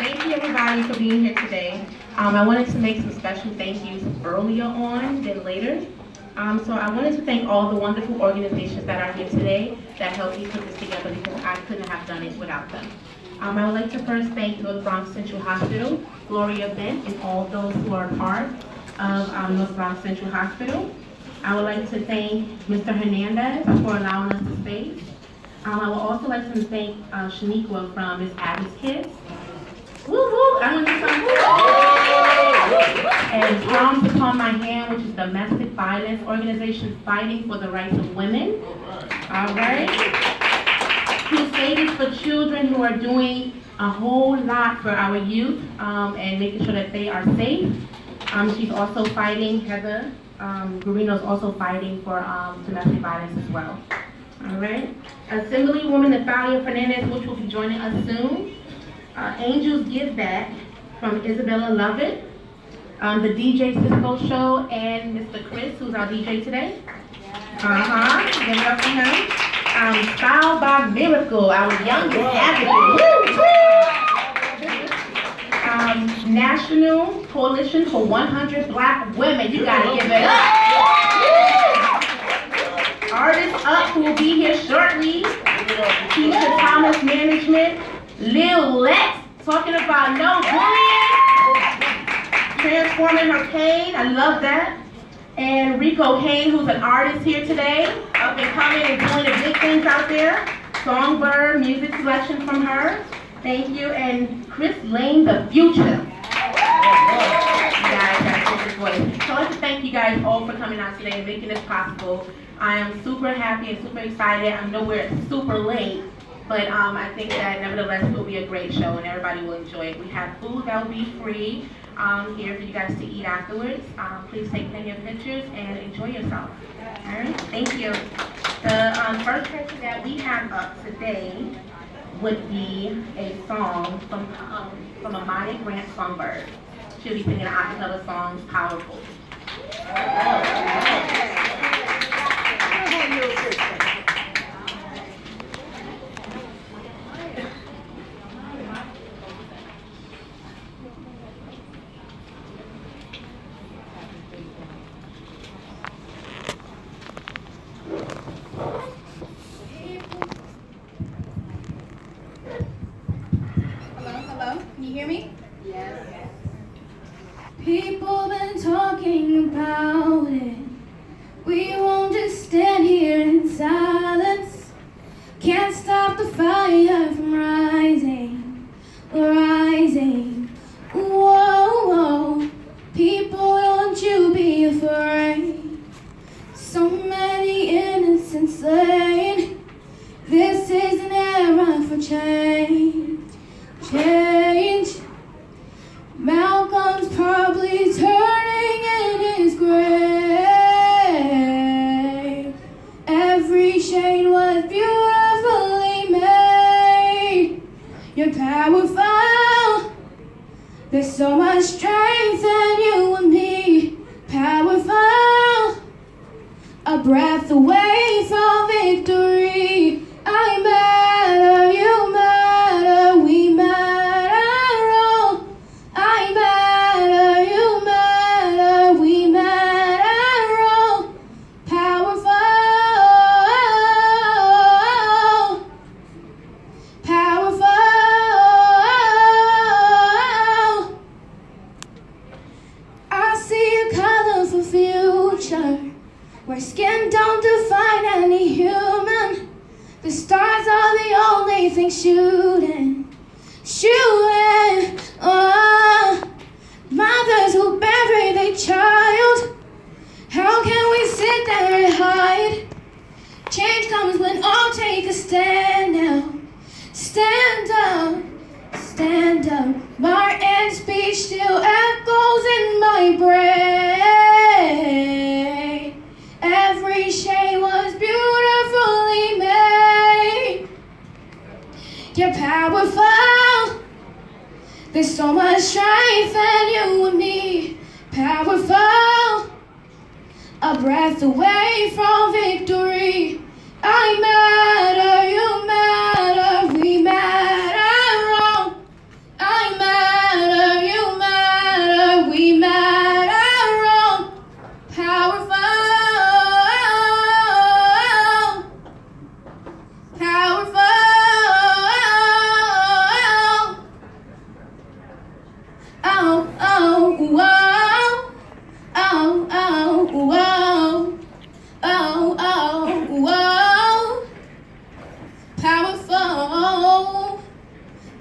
Thank you everybody for being here today. I wanted to make some special thank yous earlier on than later. So I wanted to thank all the wonderful organizations that are here today that helped me put this together because I couldn't have done it without them. I would like to first thank North Bronx Central Hospital, Gloria Bent, and all those who are part of North Bronx Central Hospital. I would like to thank Mr. Hernandez for allowing us the space. I would also like to thank Shaniqua from Miss Abby's Kids. Woo woo! I want to say and Palms Upon My Hand, which is a domestic violence organization fighting for the rights of women. All right. Crusaders for Children, who are doing a whole lot for our youth and making sure that they are safe. She's also fighting, Heather Guarino is also fighting for domestic violence as well. All right. Assemblywoman Natalia Fernandez, which will be joining us soon. Angels Give Back from Isabella Lovett. The DJ Cisco Show and Mr. Chris, who's our DJ today. Give it up for him. Style by Miracle, our youngest advocate. National Coalition for 100 Black Women. You gotta give it up. Artists Up, who will be here shortly. Keisha Thomas Management. Lil Lex, talking about no bullying. Transforming Her Pain, I love that. And Rico Kane, who's an artist here today, up and coming and doing the big things out there. Songbird, music selection from her. Thank you. And Chris Lane, the future. So I'd like to thank you guys all for coming out today and making this possible. I am super happy and super excited. I know we're super late, but I think that nevertheless it will be a great show and everybody will enjoy it. We have food that will be free here for you guys to eat afterwards. Please take plenty of pictures and enjoy yourself. All right, thank you. The first person that we have up today would be a song from Amani Grant Songbird. She'll be singing an acapella song, Powerful. Hello? Can you hear me? Yes. People been talking about it. We won't just stand here in silence. Can't stop the fire from rising, rising. Whoa, whoa. People, don't you be afraid. So many innocents slain. This is an era for change. Change. Malcolm's probably turning in his grave. Every shade was beautifully made. You're powerful. There's so much strength in you and me. Powerful. A breath away from victory. I matter, you matter, we matter all. I matter, you matter, we matter all. Powerful, powerful. I see a colorful future where skin don't define any human. The stars are the only thing shooting, shooting. Oh, mothers who bury their child. How can we sit there and hide? Change comes when all take a stand now. Stand up, stand up. Martin's speech still echoes in my brain. Every shade was beautifully made. You're powerful. There's so much strength in you and me. Powerful. A breath away from victory. I matter, you matter, we matter all. I matter.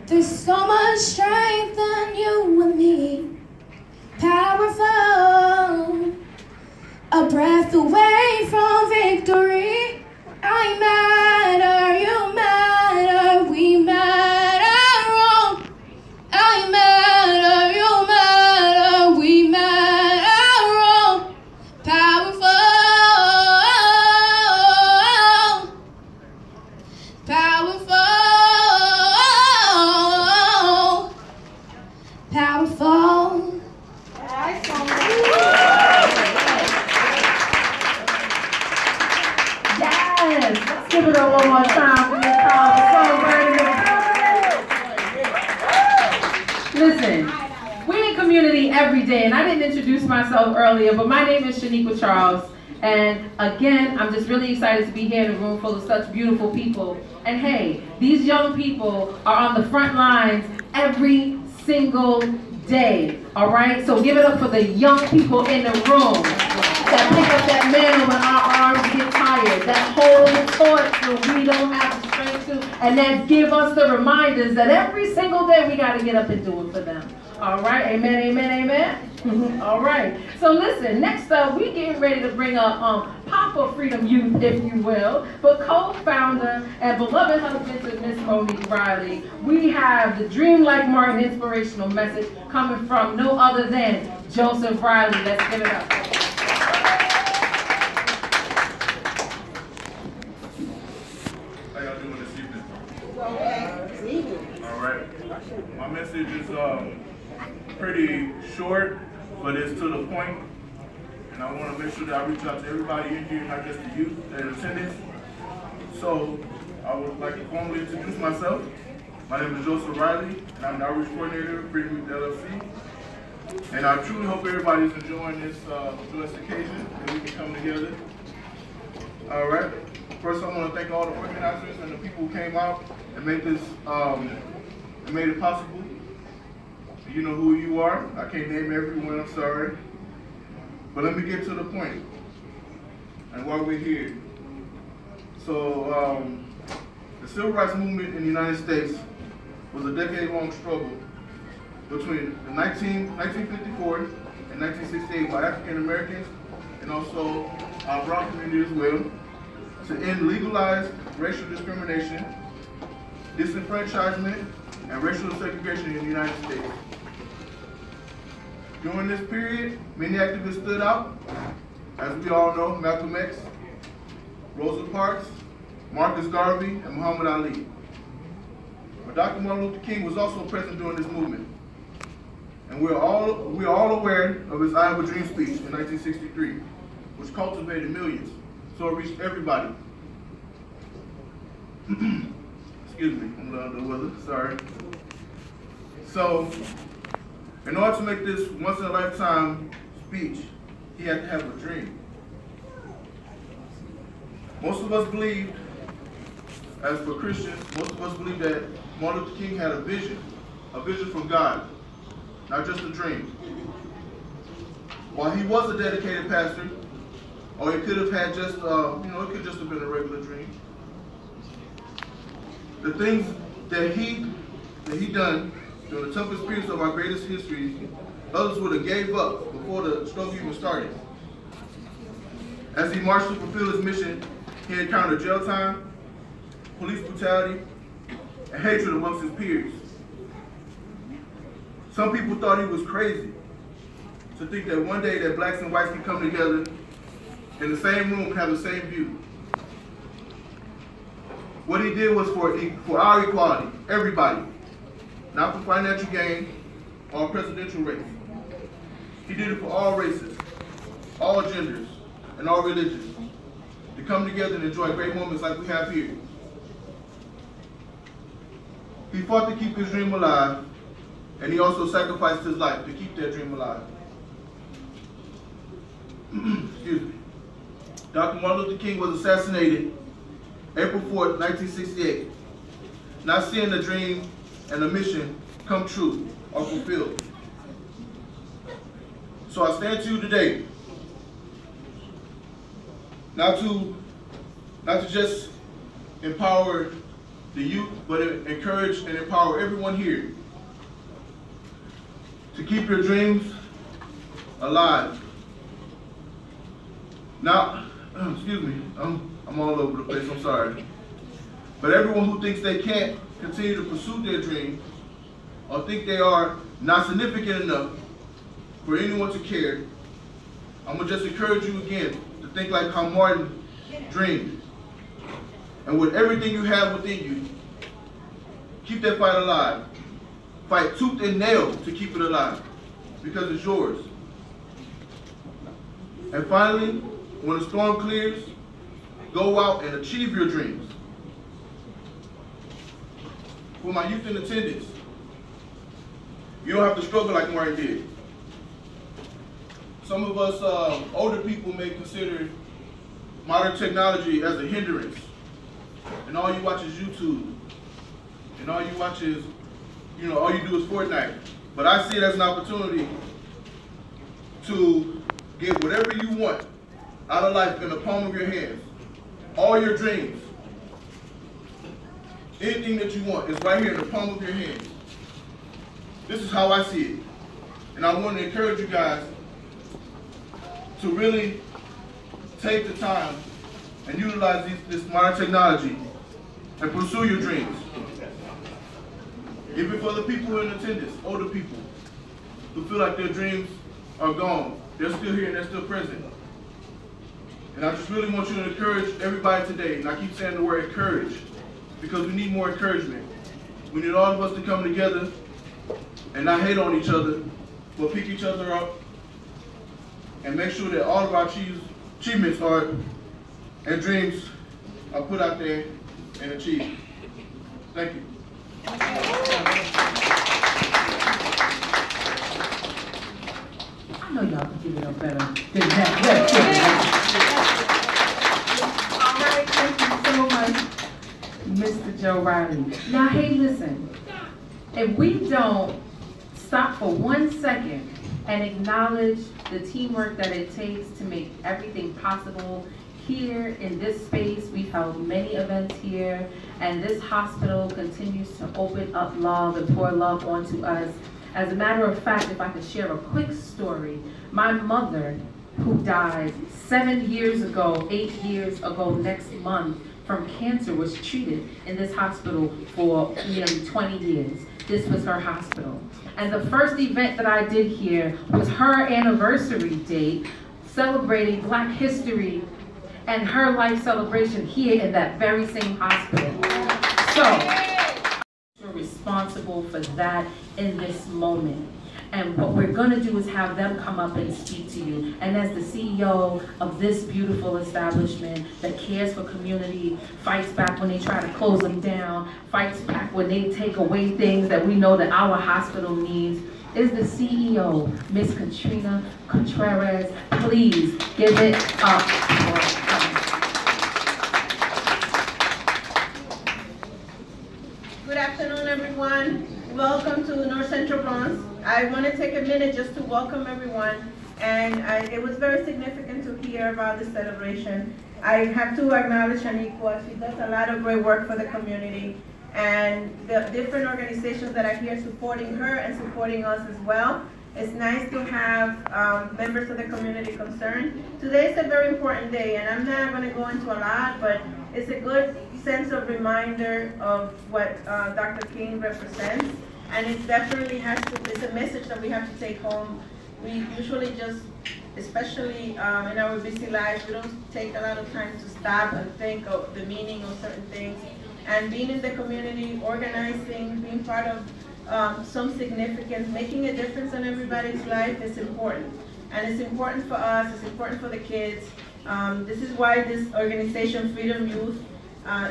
There's so much strength in you and me. Powerful. A breath away from victory. I matter, you matter, we matter. I matter, you matter, we matter. Powerful. Powerful. Powerful. Yes! Let's give it up one more time for this powerful songwriter. Listen, we in community every day, and I didn't introduce myself earlier, but my name is Shaniqua Charles. And again, I'm just really excited to be here in a room full of such beautiful people. And hey, these young people are on the front lines every single day, all right? So give it up for the young people in the room that pick up that mantle when our arms get tired, that hold the torch when we don't have the strength to, and that give us the reminders that every single day we got to get up and do it for them. All right, amen, amen, amen. All right, so listen, next up, we getting ready to bring up Papa Freedom Youth, if you will, but co-founder and beloved husband to Miss Monique Riley. We have the Dream Like Martin inspirational message coming from no other than Joseph Riley. Let's give it up. How y'all doing this evening? All right. My message is pretty short, but it's to the point. And I want to make sure that I reach out to everybody in here, not just the youth that are in attendance. So I would like to formally introduce myself. My name is Joseph Riley, and I'm the outreach coordinator of Freedom Youth LLC. And I truly hope everybody's enjoying this blessed occasion that we can come together. All right. First, I want to thank all the organizers and the people who came out and made this, and made it possible. You know who you are. I can't name everyone, I'm sorry. But let me get to the point and why we're here. So, the Civil Rights Movement in the United States was a decade-long struggle between 1954 and 1968 by African Americans and also our Bronx community as well, to end legalized racial discrimination, disenfranchisement, and racial segregation in the United States. During this period, many activists stood out. As we all know, Malcolm X, Rosa Parks, Marcus Garvey, and Muhammad Ali. But Dr. Martin Luther King was also present during this movement. And we're all aware of his I Have a Dream speech in 1963, which cultivated millions. So it reached everybody. Excuse me, I'm under the weather, sorry. So, in order to make this once-in-a-lifetime speech, he had to have a dream. Most of us believe, as for Christians, most of us believe that Martin Luther King had a vision from God, not just a dream. While he was a dedicated pastor, or he could have had just, it could just have been a regular dream. The things that he done during the toughest periods of our greatest history, others would have gave up before the struggle even started. As he marched to fulfill his mission, he encountered jail time, police brutality, and hatred amongst his peers. Some people thought he was crazy to think that one day that blacks and whites can come together in the same room and have the same view. What he did was for our equality, everybody, not for financial gain or presidential race. He did it for all races, all genders, and all religions, to come together and enjoy great moments like we have here. He fought to keep his dream alive, and he also sacrificed his life to keep that dream alive. Excuse me. Dr. Martin Luther King was assassinated April 4th, 1968, not seeing the dream and the mission come true or fulfilled. So I stand to you today, not to just empower the youth, but encourage and empower everyone here to keep your dreams alive. Now, excuse me, I'm all over the place, I'm sorry. But everyone who thinks they can't continue to pursue their dream or think they are not significant enough for anyone to care, I'm gonna just encourage you again to think like how Martin dreamed. And with everything you have within you, keep that fight alive. Fight tooth and nail to keep it alive, because it's yours. And finally, when the storm clears, go out and achieve your dreams. For my youth in attendance, you don't have to struggle like Martin did. Some of us older people may consider modern technology as a hindrance, and all you watch is YouTube, and all you watch is, all you do is Fortnite. But I see it as an opportunity to get whatever you want out of life in the palm of your hands. All your dreams, anything that you want is right here in the palm of your hands. This is how I see it. And I want to encourage you guys to really take the time and utilize this modern technology and pursue your dreams. Even for the people in attendance, older people who feel like their dreams are gone, they're still here and they're still present. And I just really want you to encourage everybody today, and I keep saying the word encourage, because we need more encouragement. We need all of us to come together and not hate on each other, but pick each other up and make sure that all of our achievements and dreams are put out there and achieved. Thank you. I know y'all can give it up better than that. All right, thank you so much, Mr. Joe Riley. Now, hey, listen. If we don't stop for 1 second and acknowledge the teamwork that it takes to make everything possible here in this space, we've held many events here, and this hospital continues to open up love and pour love onto us. As a matter of fact, if I could share a quick story, my mother, who died 7 years ago, 8 years ago next month from cancer, was treated in this hospital for nearly 20 years. This was her hospital. And the first event that I did here was her anniversary date, celebrating Black history and her life celebration here in that very same hospital. So, we're responsible for that in this moment. And what we're gonna do is have them come up and speak to you. And as the CEO of this beautiful establishment that cares for community, fights back when they try to close them down, fights back when they take away things that we know that our hospital needs, is the CEO, Miss Katrina Contreras. Please give it up for her. Good afternoon, everyone. Welcome to North Central Bronx. I want to take a minute just to welcome everyone, and it was very significant to hear about this celebration. I have to acknowledge Shaniqua. She does a lot of great work for the community, and the different organizations that are here supporting her and supporting us as well. It's nice to have members of the community concerned. Today is a very important day, and I'm not going to go into a lot, but it's a good sense of reminder of what Dr. King represents, and it definitely it's a message that we have to take home. We usually just, especially in our busy lives, we don't take a lot of time to stop and think of the meaning of certain things. And being in the community, organizing, being part of some significance, making a difference in everybody's life is important. And it's important for us, it's important for the kids. This is why this organization, Freedom Youth,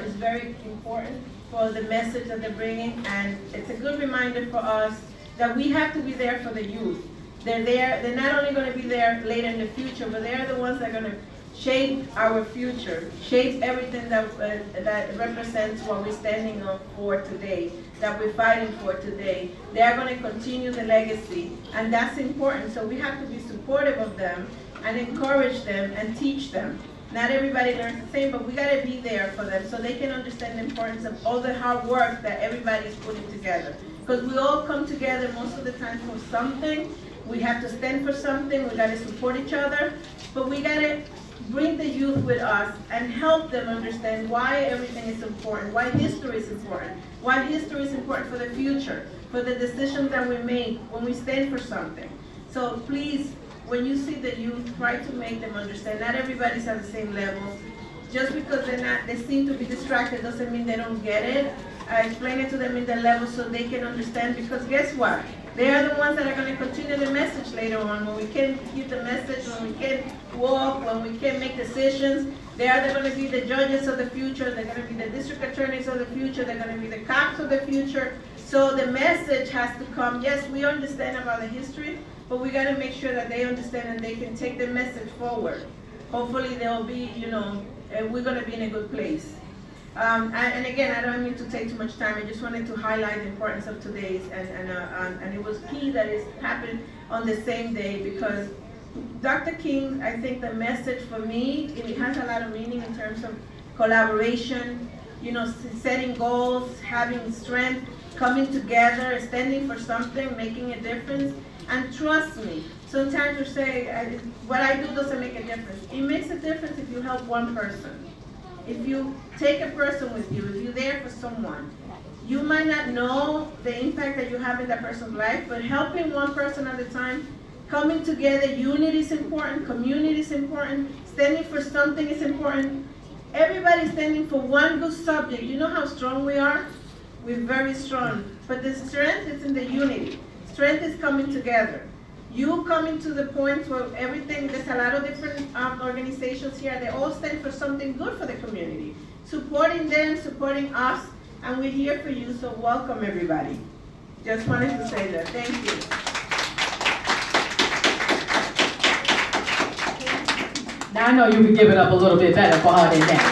is very important for the message that they're bringing, and it's a good reminder for us that we have to be there for the youth. They're there, they're not only going to be there later in the future, but they're the ones that are going to shape our future, shape everything that represents what we're standing up for today, that we're fighting for today. They are going to continue the legacy, and that's important. So we have to be supportive of them and encourage them and teach them. Not everybody learns the same, but we gotta be there for them so they can understand the importance of all the hard work that everybody's putting together. Because we all come together most of the time for something. We have to stand for something, we gotta support each other, but we gotta bring the youth with us and help them understand why everything is important, why history is important, why history is important for the future, for the decisions that we make when we stand for something. So please, when you see the youth, try to make them understand. Not everybody's at the same level. Just because they seem to be distracted doesn't mean they don't get it. I explain it to them in the level so they can understand, because guess what? They are the ones that are going to continue the message later on. When we can give the message, when we can walk, when we can make decisions, they are going to be the judges of the future. They're going to be the district attorneys of the future. They're going to be the cops of the future. So the message has to come. Yes, we understand about the history, but we got to make sure that they understand and they can take the message forward. Hopefully they'll be, we're going to be in a good place. And again, I don't mean to take too much time. I just wanted to highlight the importance of today's, and it was key that it happened on the same day, because Dr. King, I think the message for me, it has a lot of meaning in terms of collaboration, setting goals, having strength, coming together, standing for something, making a difference. And trust me, sometimes you say, what I do doesn't make a difference. It makes a difference if you help one person. If you take a person with you, if you're there for someone, you might not know the impact that you have in that person's life, but helping one person at a time, coming together, unity is important, community is important, standing for something is important. Everybody's standing for one good subject. You know how strong we are? We're very strong. But the strength is in the unity. Strength is coming together. You coming to the point where everything, there's a lot of different organizations here, they all stand for something good for the community. Supporting them, supporting us, and we're here for you, so welcome everybody. Just wanted to say that, thank you. Now I know you can give it up a little bit better for her than that.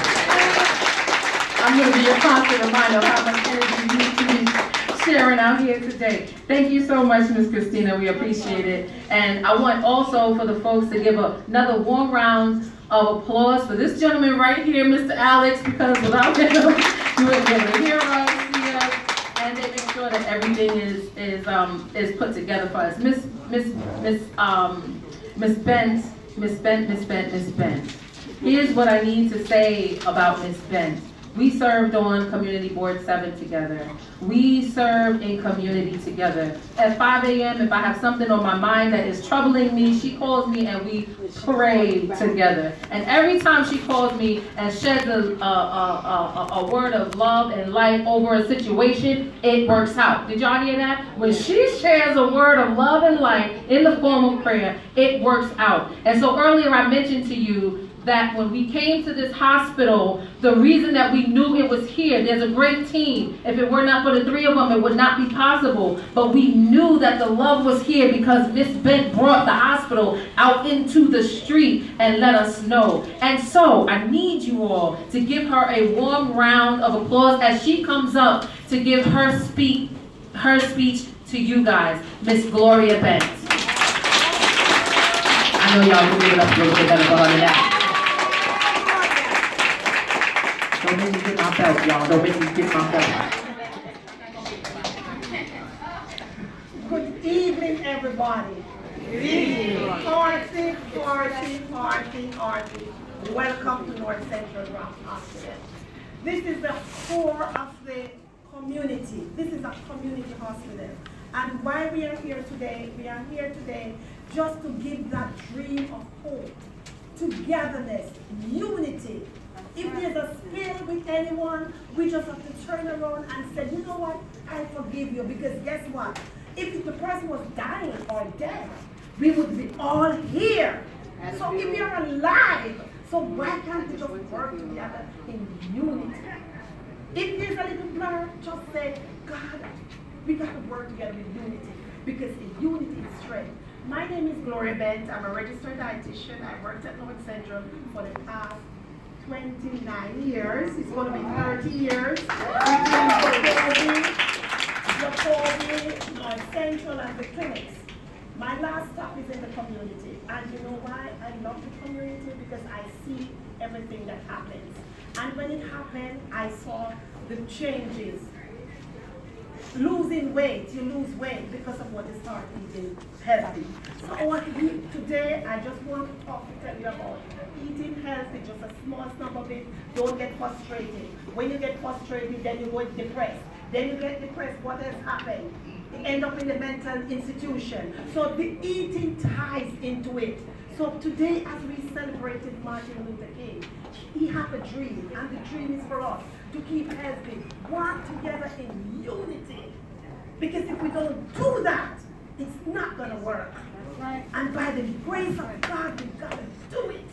I'm going to be a constant reminder of how much energy you need to be sharing out here today. Thank you so much, Ms. Christina. We appreciate it. And I want also for the folks to give another warm round of applause for this gentleman right here, Mr. Alex, because without him, you wouldn't be able to hear us, see us, and they make sure that everything is put together for us. Miss Bent. Here's what I need to say about Miss Bent. We served on Community Board 7 together. We served in community together. At 5 a.m., if I have something on my mind that is troubling me, she calls me and we pray together. And every time she calls me and sheds a word of love and light over a situation, it works out. Did y'all hear that? When she shares a word of love and light in the form of prayer, it works out. And so earlier I mentioned to you that when we came to this hospital, the reason that we knew it was here, there's a great team. If it were not for the three of them, it would not be possible. But we knew that the love was here because Miss Bent brought the hospital out into the street and let us know. And so I need you all to give her a warm round of applause as she comes up to give her speech to you guys, Miss Gloria Bent. I know y'all will give it up a little bit better for her than that. Don't make me get my belt, y'all. Don't make me get my belt. Good evening, everybody. Good evening. Party. Welcome to North Central Bronx Hospital. This is the core of the community. This is a community hospital. And why we are here today, just to give that dream of hope, togetherness, unity. If there's a spill with anyone, we just have to turn around and say, you know what, I forgive you. Because guess what? If the person was dying or dead, we would be all here. So if you're alive, so why can't we just work together in unity? If there's a little blur, just say, God, we got to work together in unity. Because in unity is strength. My name is Gloria Bent. I'm a registered dietitian. I worked at North Central for the past 29 years. It's going to be 30 years. Jacoby, North Central, and the clinics. My last stop is in the community. And you know why I love the community? Because I see everything that happens. And when it happened, I saw the changes. Losing weight, you lose weight because of what you start eating healthy. So today, I just want to talk to tell you about eating healthy, just a small number of it. Don't get frustrated. When you get frustrated, then you go depressed. Then you get depressed, what has happened? You end up in the mental institution. So the eating ties into it. So today, as we celebrated Martin Luther King, he had a dream, and the dream is for us to keep healthy, work together in unity. Because if we don't do that, it's not going to work. Right. And by the grace of God, we've got to do it.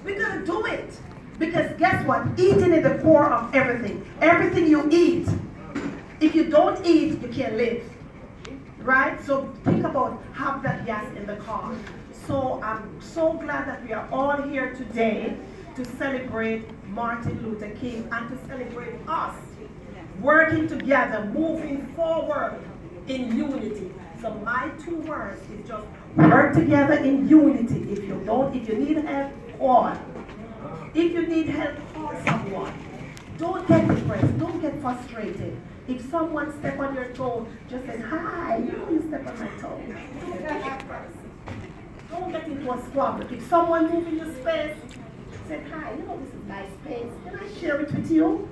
We've got to do it. Because guess what? Eating is the core of everything. Everything you eat. If you don't eat, you can't live. Right? So think about have that gas in the car. So I'm so glad that we are all here today to celebrate Martin Luther King and to celebrate us working together, moving forward in unity. So my 2 words is just work together in unity. If you need help, call. If you need help, call someone. Don't get depressed, don't get frustrated. If someone step on your toe, just say, hi, you step on my toe. Don't get into a squabble. If someone move in your space, say, hi, you know this is nice space. Can I share it with you?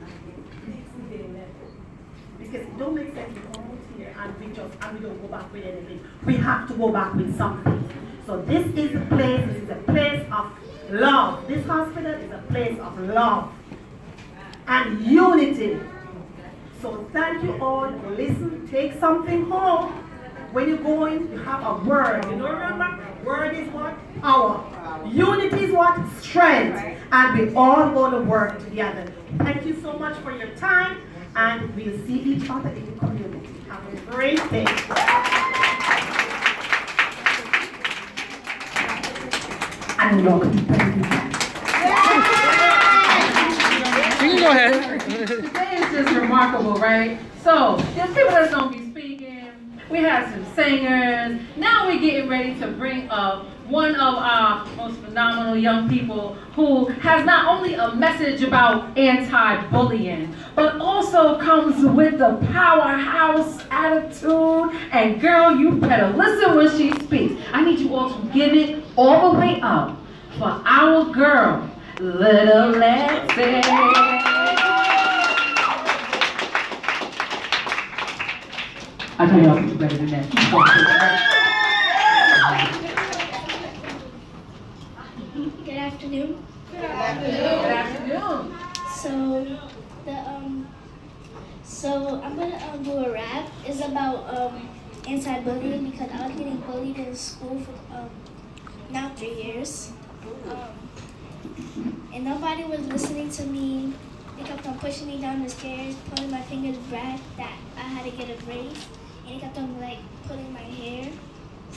Because it don't make sense to come out here and we don't go back with anything. We have to go back with something. So this is a place of love. This hospital is a place of love and unity. So thank you all. Listen, take something home. When you're going, you have a word. You know, remember? Word is what? Power. Unity is what? Strength. And we all going to work together. Thank you so much for your time. And we'll see each other in the community. Have a great day. And welcome. You can go ahead. Today is just remarkable, right? So, there's people that's going to be speaking. We had some singers. Now we're getting ready to bring up one of our most phenomenal young people who has not only a message about anti-bullying, but also comes with the powerhouse attitude. And girl, you better listen when she speaks. I need you all to give it all the way up for our girl, Little Lexi. I know y'all can do better than that. Good afternoon. Good afternoon. So I'm gonna do a rap. It's about anti-bullying because I was getting bullied in school for now 3 years. And nobody was listening to me. They kept on pushing me down the stairs, pulling my fingers back that I had to get a brace. And they kept on like pulling my hair.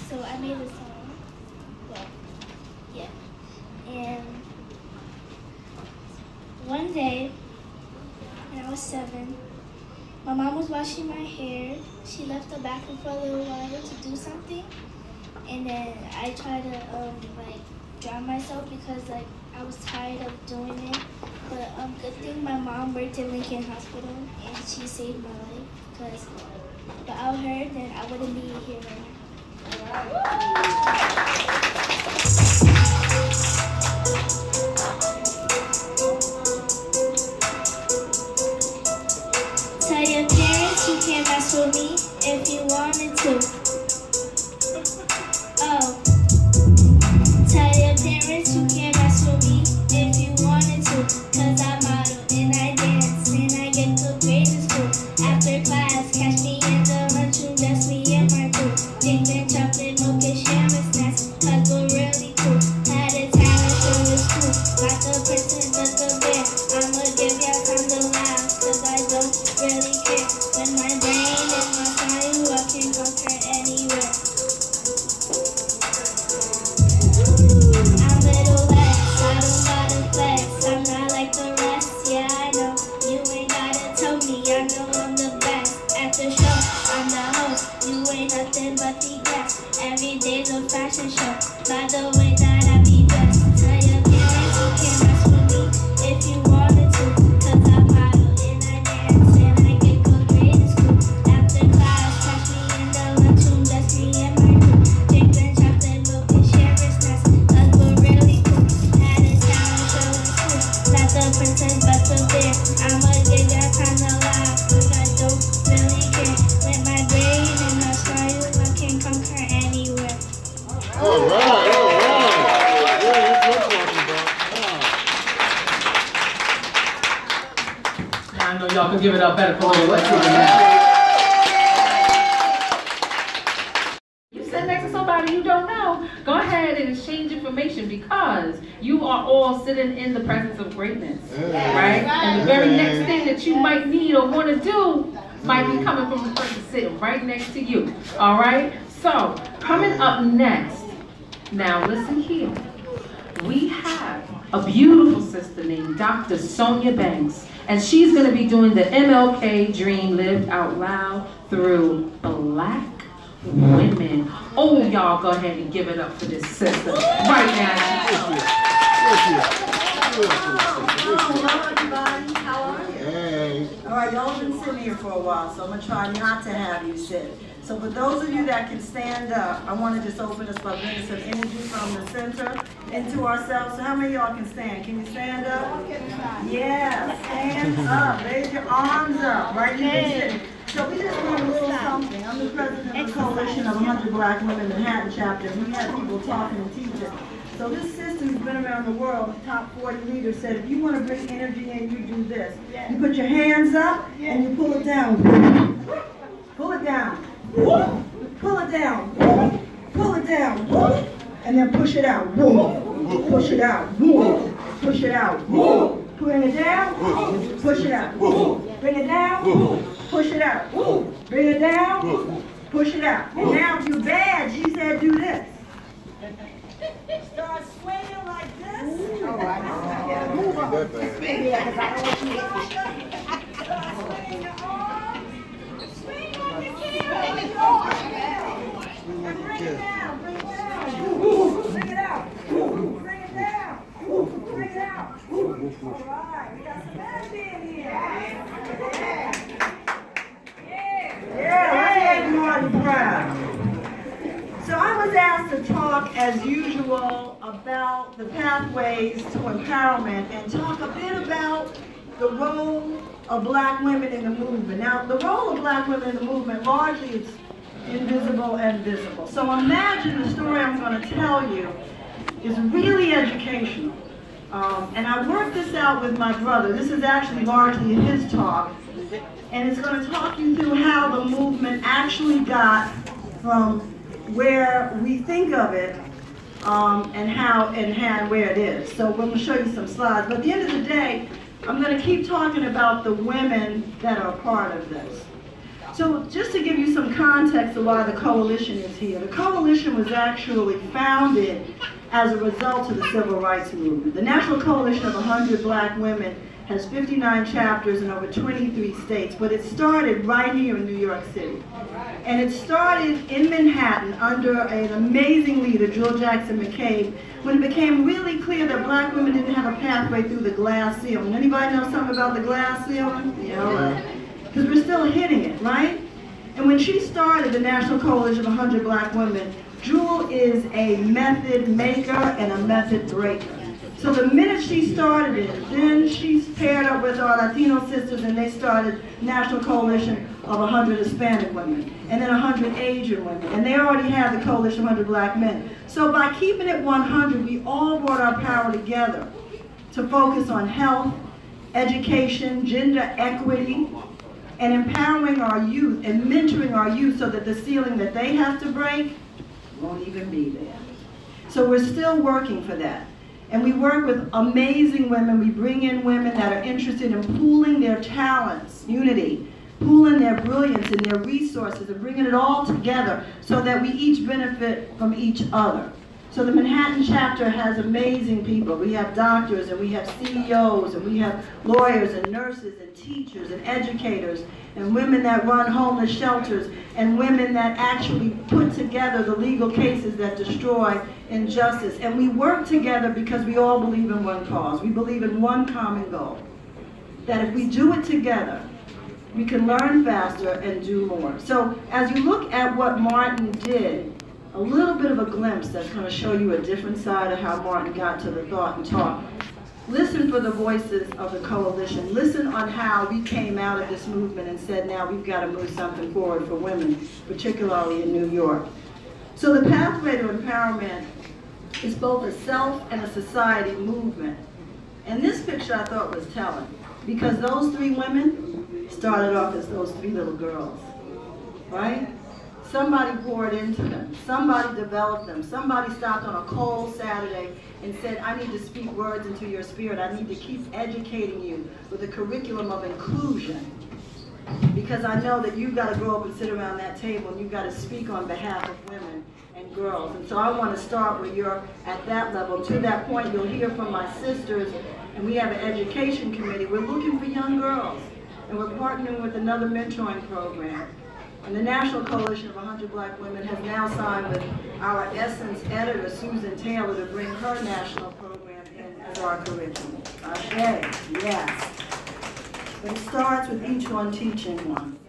So I made a song. Well, yeah. And one day, when I was 7, my mom was washing my hair. She left the bathroom for a little while to do something. And then I tried to like drown myself because like I was tired of doing it. But good thing my mom worked in Lincoln Hospital and she saved my life. Because without her, then I wouldn't be here right now. Tell your parents you can't mess with me if you wanted to. Oh. Tell your parents you can't mess with me if you wanted to. Cause I model and I dance and I get good grades in school. After class, catch me in the lunchroom, just me and my crew. Drinking chocolate, mocha, sharing snacks, cause we're really cool. Had a talent, so it's cool. Like a person, but the bear. I'ma give y'all time to laugh, cause I don't really care. When my brain is my fire, I can conquer anywhere. I'm little less, I don't gotta flex. I'm not like the rest, yeah I know. You ain't gotta tell me, I know I'm the best. At the show, I'm the host. You ain't nothing but the guest. Every day's a fashion show. By the way that I be dressed. Tell your parents you can't mess with me give it up better for her. Let's give it up. You sit next to somebody you don't know, go ahead and exchange information because you are all sitting in the presence of greatness, right? And the very next thing that you might need or want to do might be coming from the person sitting right next to you, all right? So, coming up next, now listen here. We have a beautiful sister named Dr. Sonia Banks, and she's going to be doing the MLK Dream Lived Out Loud through Black women. Oh, y'all go ahead and give it up for this sister right now. Hello, everybody. How are you? Hey. All right, y'all have been sitting here for a while, so I'm going to try not to have you sit. So for those of you that can stand up, I want to just open us by bringing some energy from the center into ourselves. So how many of y'all can stand? Can you stand up? Yeah, stand up. Raise your arms up. Right there. So we just want a little something. I'm the president of the Coalition of 100 Black Women Manhattan chapter. We have people talking and teaching. So this system has been around the world. The top 40 leaders said, if you want to bring energy in, you do this. You put your hands up and you pull it down. Pull it down. Pull it down. Pull it down. And then push it out. Push it out. Push it out. Bring it down. Push it out. Bring it down. Push it out. Bring it down. Push it out. And now if you're bad, she said do this. Start swinging like this. Oh, I know. Move up. Swing your arms. Swing like you can. Bring it down. Bring it down. Bring it down. Bring it out. Bring it down. Bring it out. All right. We got some energy in here. Yeah, let's make Martin proud. So I was asked to talk, as usual, about the pathways to empowerment and talk a bit about the role of Black women in the movement. Now, the role of Black women in the movement, largely it's invisible and visible. So imagine the story I'm going to tell you is really educational. And I worked this out with my brother. This is actually largely his talk. And it's going to talk you through how the movement actually got from where we think of it and where it is. So we're going to show you some slides. But at the end of the day, I'm going to keep talking about the women that are a part of this. So just to give you some context of why the coalition is here. The coalition was actually founded as a result of the civil rights movement. The National Coalition of 100 Black Women has 59 chapters in over 23 states, but it started right here in New York City. And it started in Manhattan under an amazing leader, Jill Jackson McCabe, when it became really clear that Black women didn't have a pathway through the glass ceiling. Anybody know something about the glass ceiling? Yeah. Because we're still hitting it, right? And when she started the National Coalition of 100 Black Women, Jewel is a method maker and a method breaker. So the minute she started it, then she paired up with our Latino sisters and they started National Coalition of 100 Hispanic women, and then 100 Asian women, and they already had the Coalition of 100 Black men. So by keeping it 100, we all brought our power together to focus on health, education, gender equity, and empowering our youth and mentoring our youth so that the ceiling that they have to break won't even be there. So we're still working for that. And we work with amazing women. We bring in women that are interested in pooling their talents, unity, pooling their brilliance and their resources and bringing it all together so that we each benefit from each other. So the Manhattan chapter has amazing people. We have doctors and we have CEOs and we have lawyers and nurses and teachers and educators and women that run homeless shelters and women that actually put together the legal cases that destroy injustice. And we work together because we all believe in one cause. We believe in one common goal. That if we do it together, we can learn faster and do more. So as you look at what Martin did, a little bit of a glimpse that's going to show you a different side of how Martin got to the thought and talk. Listen for the voices of the coalition. Listen on how we came out of this movement and said, now we've got to move something forward for women, particularly in New York. So the pathway to empowerment is both a self and a society movement. And this picture I thought was telling, because those three women, started off as those 3 little girls, right? Somebody poured into them. Somebody developed them. Somebody stopped on a cold Saturday and said, I need to speak words into your spirit. I need to keep educating you with a curriculum of inclusion. Because I know that you've got to grow up and sit around that table and you've got to speak on behalf of women and girls. And so I want to start where you're at that level. To that point, you'll hear from my sisters, and we have an education committee. We're looking for young girls, and we're partnering with another mentoring program. And the National Coalition of 100 Black Women has now signed with our Essence editor, Susan Taylor, to bring her national program in as our curriculum. Okay, yes. But it starts with each one teaching one.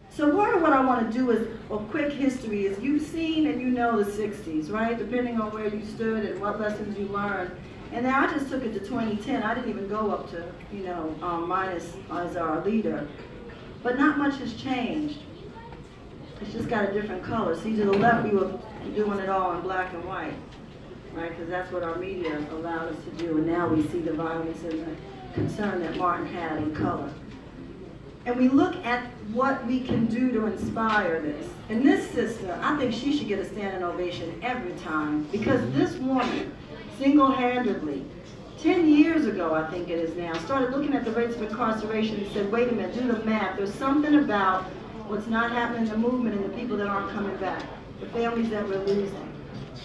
So part of what I want to do is a quick history. Is you've seen and you know the 60s, right? Depending on where you stood and what lessons you learned. And then I just took it to 2010. I didn't even go up to, minus as our leader. But not much has changed. It's just got a different color. See, to the left, we were doing it all in black and white, right? Because that's what our media allowed us to do. And now we see the violence and the concern that Martin had in color. And we look at what we can do to inspire this. And this sister, I think she should get a standing ovation every time, because this woman, single-handedly, 10 years ago, I think it is now, started looking at the rates of incarceration and said, wait a minute, do the math. There's something about what's not happening in the movement and the people that aren't coming back, the families that we're losing.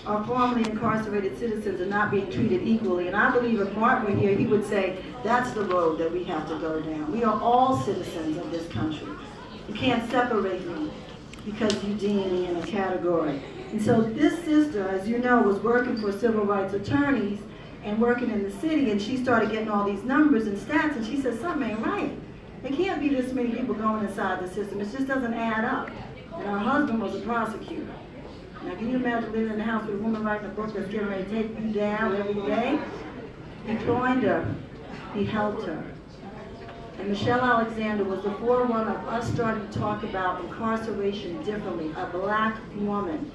Our formerly incarcerated citizens are not being treated equally. And I believe if Mark were here, he would say, that's the road that we have to go down. We are all citizens of this country. You can't separate me because you deem me in a category. And so this sister, as you know, was working for civil rights attorneys and working in the city, and she started getting all these numbers and stats, and she said, something ain't right. There can't be this many people going inside the system. It just doesn't add up. And her husband was a prosecutor. Now, can you imagine living in the house with a woman writing a book that's getting ready to take you down every day? He joined her. He helped her. And Michelle Alexander was the forerunner of us starting to talk about incarceration differently. A black woman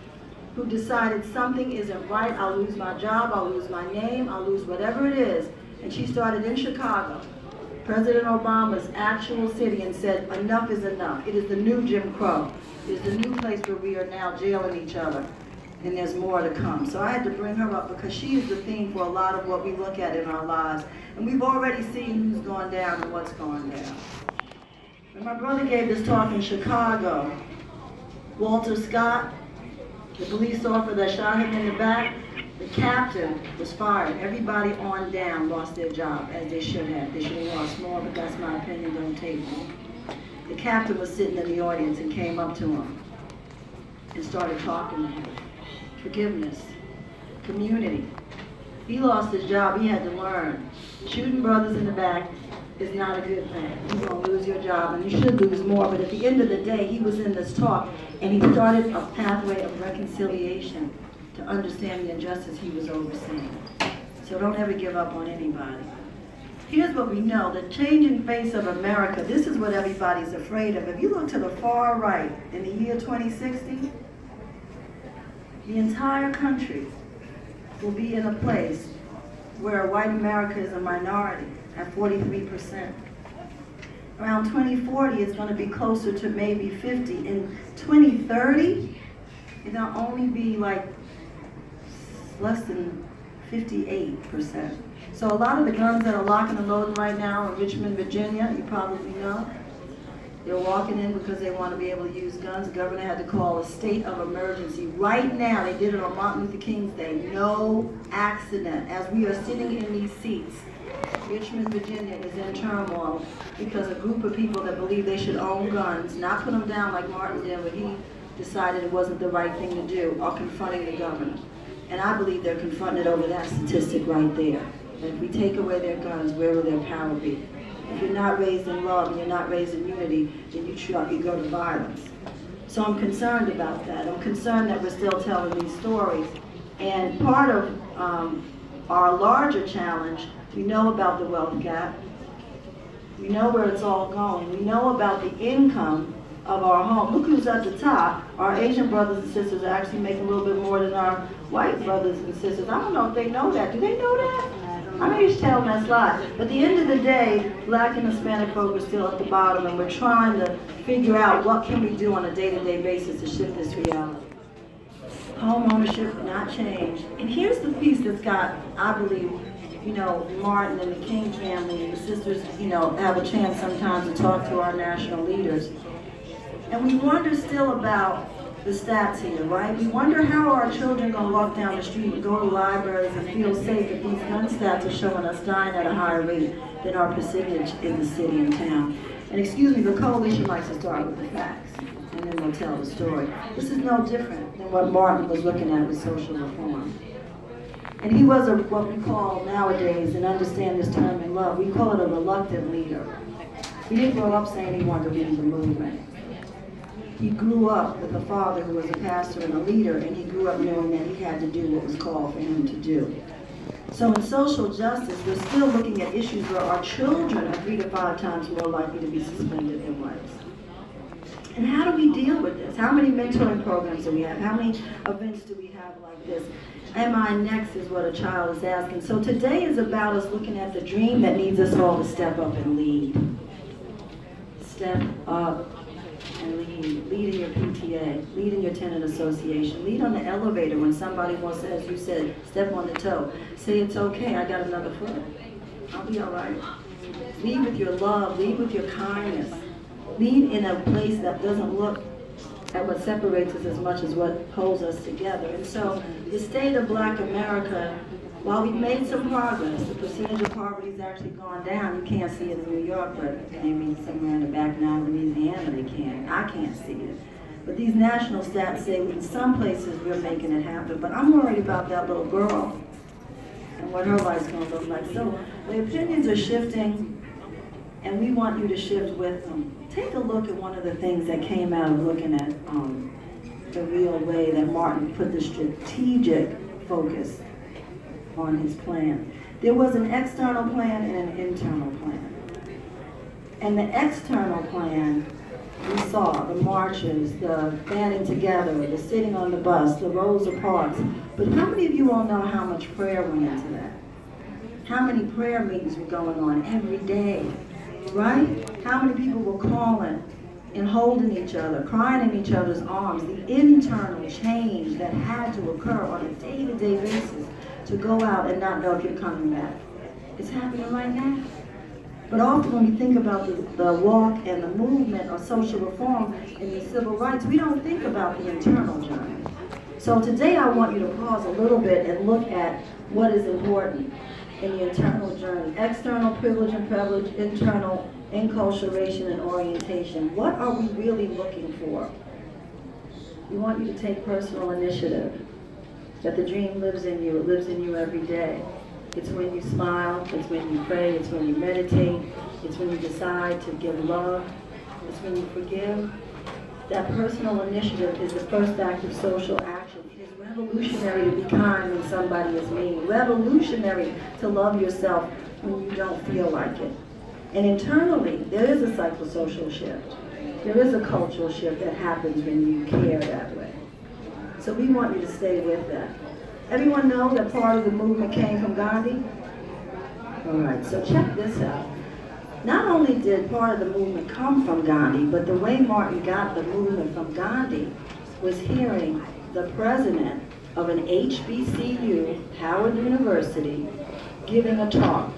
who decided something isn't right. I'll lose my job. I'll lose my name. I'll lose whatever it is. And she started in Chicago, President Obama's actual city, and said, enough is enough. It is the new Jim Crow. It is the new place where we are now jailing each other, and there's more to come. So I had to bring her up because she is the theme for a lot of what we look at in our lives. And we've already seen who's gone down and what's gone down. When my brother gave this talk in Chicago, Walter Scott, the police officer that shot him in the back, the captain was fired. Everybody on down lost their job, as they should have. They should have lost more, but that's my opinion, don't take me. The captain was sitting in the audience and came up to him and started talking to him. Forgiveness, community. He lost his job, he had to learn. Shooting brothers in the back is not a good thing. You're gonna lose your job, and you should lose more, but at the end of the day, he was in this talk, and he started a pathway of reconciliation to understand the injustice he was overseeing. So don't ever give up on anybody. Here's what we know, the changing face of America, this is what everybody's afraid of. If you look to the far right, in the year 2060, the entire country will be in a place where white America is a minority at 43%. Around 2040, it's going to be closer to maybe 50. In 2030, it'll only be like less than 58%. So a lot of the guns that are locking and loading right now in Richmond, Virginia, you probably know, they're walking in because they want to be able to use guns. The governor had to call a state of emergency. Right now, they did it on Martin Luther King's Day. No accident. As we are sitting in these seats, Richmond, Virginia is in turmoil because a group of people that believe they should own guns, not put them down like Martin did, but he decided it wasn't the right thing to do, are confronting the governor. And I believe they're confronted over that statistic right there. That if we take away their guns, where will their power be? If you're not raised in love and you're not raised in unity, then you go to violence. So I'm concerned about that. I'm concerned that we're still telling these stories. And part of our larger challenge, we know about the wealth gap. We know where it's all going. We know about the income of our home. Look who's at the top. Our Asian brothers and sisters are actually making a little bit more than our white brothers and sisters. I don't know if they know that. Do they know that? I may just tell that slide. But at the end of the day, Black and Hispanic folk are still at the bottom, and we're trying to figure out what can we do on a day-to-day basis to shift this reality. Home ownership will not change. And here's the piece that's got, I believe, you know, Martin and the King family and the sisters, you know, have a chance sometimes to talk to our national leaders. And we wonder still about the stats here, right? We wonder how our children are going to walk down the street and go to libraries and feel safe if these gun stats are showing us dying at a higher rate than our percentage in the city and town. And excuse me, the coalition likes to start with the facts, and then we'll tell the story. This is no different than what Martin was looking at with social reform. And he was what we call nowadays, and understand this term in love, we call it a reluctant leader. He didn't grow up saying he wanted to lead the movement. He grew up with a father who was a pastor and a leader, and he grew up knowing that he had to do what was called for him to do. So in social justice, we're still looking at issues where our children are 3 to 5 times more likely to be suspended than whites. And how do we deal with this? How many mentoring programs do we have? How many events do we have like this? Am I next is what a child is asking. So today is about us looking at the dream that needs us all to step up and lead. Step up and lead. Lead in your PTA, lead in your tenant association, lead on the elevator when somebody wants to, as you said, step on the toe. Say it's okay, I got another foot. I'll be all right. Lead with your love, lead with your kindness. Lead in a place that doesn't look at what separates us as much as what holds us together. And so the state of Black America, while we've made some progress, the percentage of poverty has actually gone down. You can't see it in New York, but maybe somewhere in the back now in Louisiana they can. I can't see it. But these national stats say in some places we're making it happen. But I'm worried about that little girl and what her life's going to look like. So the opinions are shifting, and we want you to shift with them. Take a look at one of the things that came out of looking at the real way that Martin put the strategic focus on his plan. There was an external plan and an internal plan. And the external plan, we saw the marches, the banding together, the sitting on the bus, the Rosa Parks. But how many of you all know how much prayer went into that? How many prayer meetings were going on every day, right? How many people were calling and holding each other, crying in each other's arms? The internal change that had to occur on a day-to-day basis to go out and not know if you're coming back. It's happening right now. But often when we think about the walk and the movement of social reform and the civil rights, we don't think about the internal journey. So today I want you to pause a little bit and look at what is important in the internal journey. External privilege and privilege, internal enculturation and orientation. What are we really looking for? We want you to take personal initiative. That the dream lives in you, it lives in you every day. It's when you smile, it's when you pray, it's when you meditate, it's when you decide to give love, it's when you forgive. That personal initiative is the first act of social action. It is revolutionary to be kind when somebody is mean. Revolutionary to love yourself when you don't feel like it. And internally, there is a psychosocial shift. There is a cultural shift that happens when you care that way. So we want you to stay with that. Everyone know that part of the movement came from Gandhi? All right, so check this out. Not only did part of the movement come from Gandhi, but the way Martin got the movement from Gandhi was hearing the president of an HBCU, Howard University, giving a talk,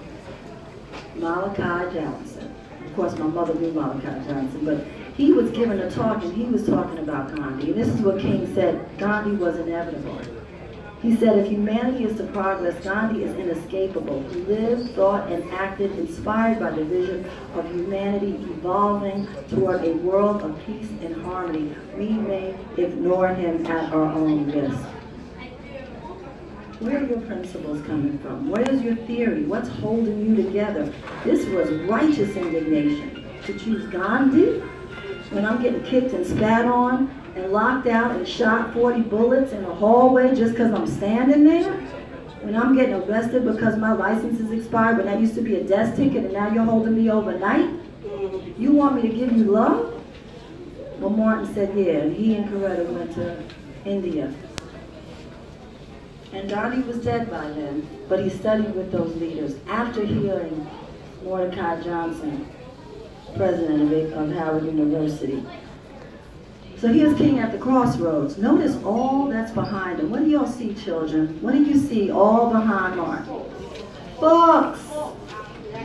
Malachi Johnson. Of course, my mother knew Malachi Johnson, but he was giving a talk and he was talking about Gandhi. And this is what King said, Gandhi was inevitable. He said, if humanity is to progress, Gandhi is inescapable. He lived, thought, and acted inspired by the vision of humanity evolving toward a world of peace and harmony. We may ignore him at our own risk. Where are your principles coming from? Where is your theory? What's holding you together? This was righteous indignation. To choose Gandhi when I'm getting kicked and spat on and locked out and shot 40 bullets in a hallway just because I'm standing there? When I'm getting arrested because my license is expired, when that used to be a death ticket and now you're holding me overnight? You want me to give you love? Well, Martin said, yeah, and he and Coretta went to India. And Gandhi was dead by then, but he studied with those leaders after hearing Mordecai Johnson, president of Howard University. So here's King at the crossroads. Notice all that's behind him. What do y'all see, children? What do you see all behind Mark? Books.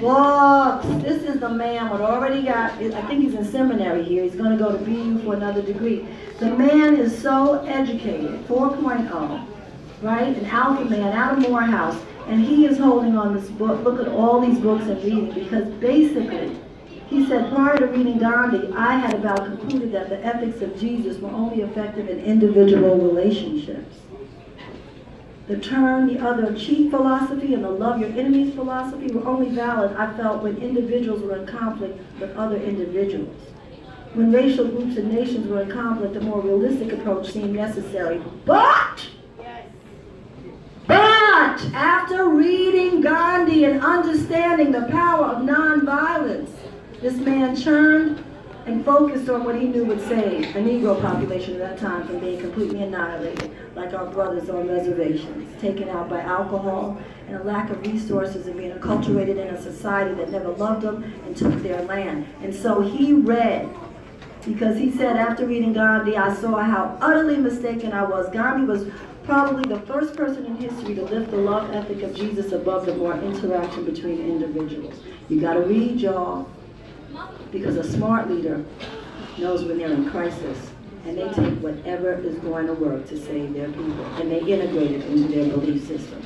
Books. This is the man what already got, I think he's in seminary here. He's going to go to BU for another degree. The man is so educated, 4.0, right? An alpha man out of Morehouse. And he is holding on this book. Look at all these books and reading, because basically, he said, prior to reading Gandhi, I had about concluded that the ethics of Jesus were only effective in individual relationships. The turn the other cheek philosophy and the love your enemies philosophy were only valid, I felt, when individuals were in conflict with other individuals. When racial groups and nations were in conflict, a more realistic approach seemed necessary. But after reading Gandhi and understanding the power of nonviolence, this man turned and focused on what he knew would save a Negro population at that time from being completely annihilated, like our brothers on reservations, taken out by alcohol and a lack of resources and being acculturated in a society that never loved them and took their land. And so he read, because he said after reading Gandhi, I saw how utterly mistaken I was. Gandhi was probably the first person in history to lift the love ethic of Jesus above the more interaction between individuals. You got to read, y'all, because a smart leader knows when they're in crisis, and they take whatever is going to work to save their people, and they integrate it into their belief system.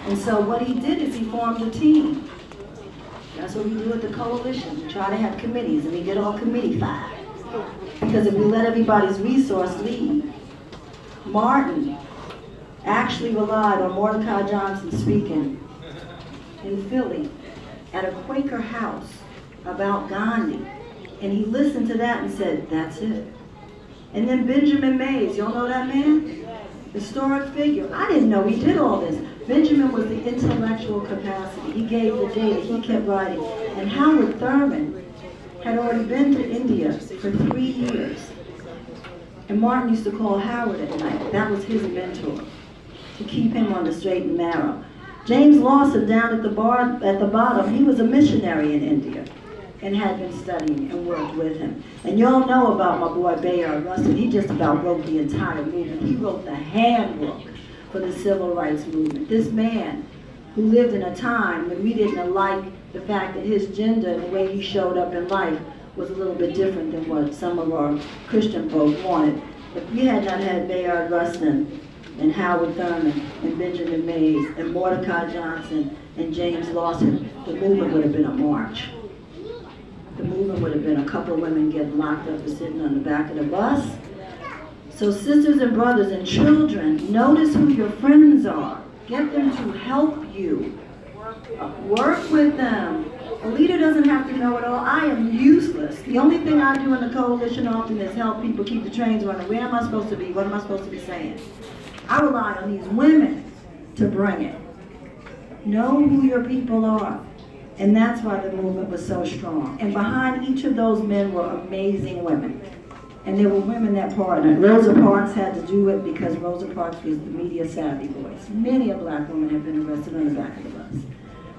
And so what he did is he formed a team. That's what we do at the coalition. We try to have committees, and we get all committee-fied. Because if we let everybody's resource lead, Martin actually relied on Mordecai Johnson speaking in Philly at a Quaker house about Gandhi. And he listened to that and said, that's it. And then Benjamin Mays, y'all know that man? Historic figure. I didn't know he did all this. Benjamin was the intellectual capacity. He gave the data, he kept writing. And Howard Thurman had already been to India for 3 years. And Martin used to call Howard at night. That was his mentor, to keep him on the straight and narrow. James Lawson, down at the bottom, he was a missionary in India and had been studying and worked with him. And y'all know about my boy Bayard Rustin. He just about wrote the entire movement. He wrote the handbook for the civil rights movement. This man who lived in a time when we didn't like the fact that his gender and the way he showed up in life was a little bit different than what some of our Christian folk wanted. If we had not had Bayard Rustin and Howard Thurman and Benjamin Mays and Mordecai Johnson and James Lawson, the movement would have been a march. The movement would have been a couple of women getting locked up for sitting on the back of the bus. So sisters and brothers and children, notice who your friends are. Get them to help you. Work with them. A leader doesn't have to know it all. I am useless. The only thing I do in the coalition often is help people keep the trains running. Where am I supposed to be? What am I supposed to be saying? I rely on these women to bring it. Know who your people are. And that's why the movement was so strong. And behind each of those men were amazing women. And there were women that partnered. Rosa Parks had to do it because Rosa Parks was the media savvy voice. Many a black woman had been arrested on the back of the bus.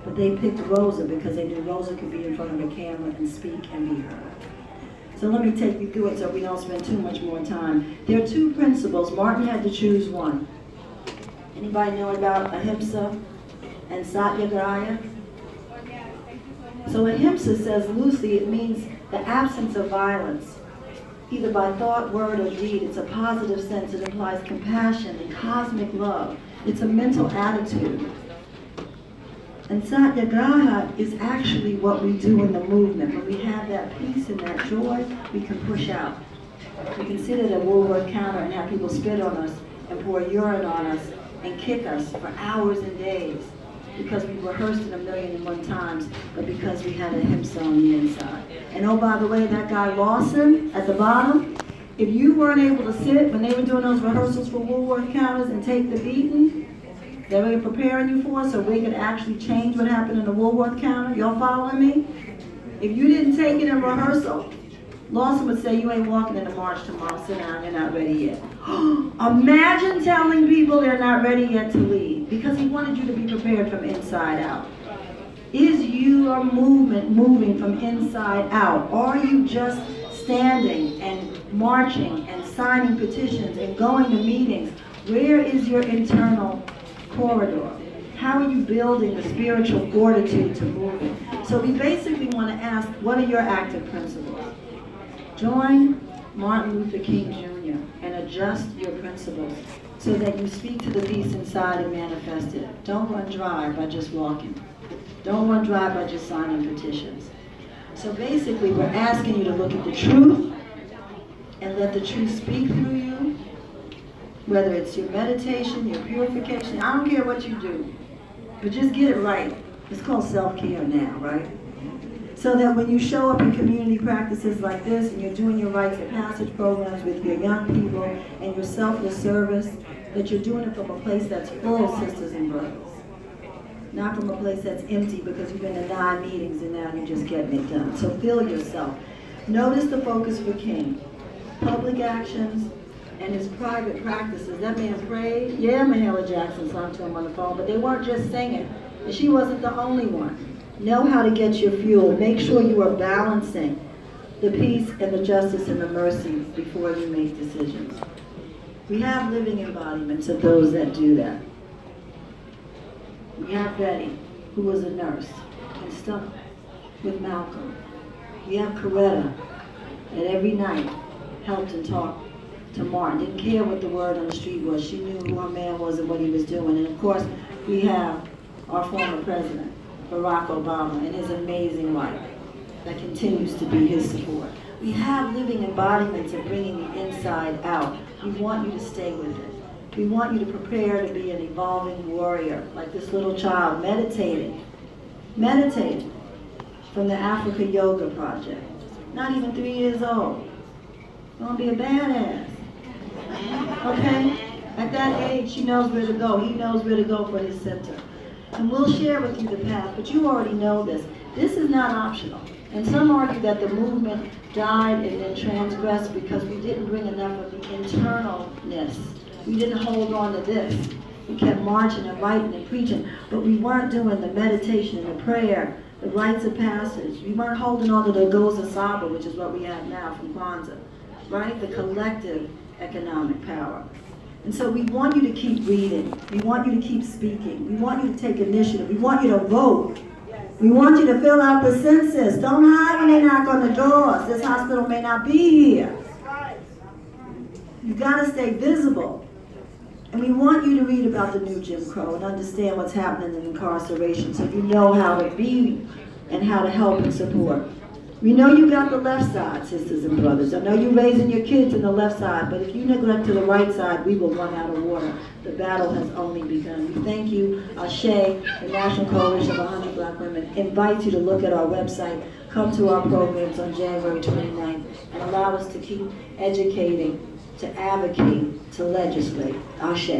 But they picked Rosa because they knew Rosa could be in front of a camera and speak and be heard. So let me take you through it so we don't spend too much more time. There are two principles. Martin had to choose one. Anybody know about ahimsa and satyagraha? So ahimsa says loosely, it means the absence of violence, either by thought, word, or deed. It's a positive sense. It implies compassion and cosmic love. It's a mental attitude. And satyagraha is actually what we do in the movement. When we have that peace and that joy, we can push out. We can sit at a Woolworth counter and have people spit on us and pour urine on us and kick us for hours and days because we rehearsed it 1,000,001 times, but because we had a ahimsa on the inside. And oh, by the way, that guy Lawson at the bottom, if you weren't able to sit when they were doing those rehearsals for Woolworth counters and take the beating that we were preparing you for so we could actually change what happened in the Woolworth counter, y'all following me? If you didn't take it in rehearsal, Lawson would say, you ain't walking in the march tomorrow, sit down, you're not ready yet. Imagine telling people they're not ready yet to lead, because he wanted you to be prepared from inside out. Is your movement moving from inside out? Or are you just standing and marching and signing petitions and going to meetings? Where is your internal corridor? How are you building the spiritual fortitude to move it? So we basically want to ask, what are your active principles? Join Martin Luther King Jr. and adjust your principles so that you speak to the peace inside and manifest it. Don't run dry by just walking. Don't run dry by just signing petitions. So basically, we're asking you to look at the truth and let the truth speak through you, whether it's your meditation, your purification. I don't care what you do, but just get it right. It's called self-care now, right? So that when you show up in community practices like this and you're doing your rites of passage programs with your young people and your selfless service, that you're doing it from a place that's full of sisters and brothers. Not from a place that's empty because you've been to 9 meetings and now you're just getting it done. So fill yourself. Notice the focus for King. Public actions and his private practices. That man prayed. Yeah, Mahalia Jackson sung to him on the phone, but they weren't just singing. And she wasn't the only one. Know how to get your fuel. Make sure you are balancing the peace and the justice and the mercy before you make decisions. We have living embodiments of those that do that. We have Betty, who was a nurse and stuck with Malcolm. We have Coretta, that every night helped and talked to Martin. Didn't care what the word on the street was. She knew who her man was and what he was doing. And of course, we have our former president, Barack Obama, and his amazing life that continues to be his support. We have living embodiments of bringing the inside out. We want you to stay with it. We want you to prepare to be an evolving warrior, like this little child meditating from the Africa Yoga Project. Not even 3 years old. Gonna be a badass. Okay? At that age, she knows where to go. He knows where to go for his center. And we'll share with you the path, but you already know this. This is not optional. And some argue that the movement died and then transgressed because we didn't bring enough of the internalness. We didn't hold on to this. We kept marching and writing and preaching, but we weren't doing the meditation and the prayer, the rites of passage. We weren't holding on to the Goza Saba, which is what we have now from Kwanzaa, right? The collective economic power. And so we want you to keep reading. We want you to keep speaking. We want you to take initiative. We want you to vote. We want you to fill out the census. Don't hide when they knock on the doors. This hospital may not be here. You've got to stay visible. And we want you to read about the new Jim Crow and understand what's happening in incarceration so you know how to be and how to help and support. We know you got the left side, sisters and brothers. I know you're raising your kids in the left side, but if you neglect to the right side, we will run out of water. The battle has only begun. We thank you. Ashe, the National Coalition of 100 Black Women, invites you to look at our website, come to our programs on January 29th, and allow us to keep educating, to advocate, to legislate. Ashe.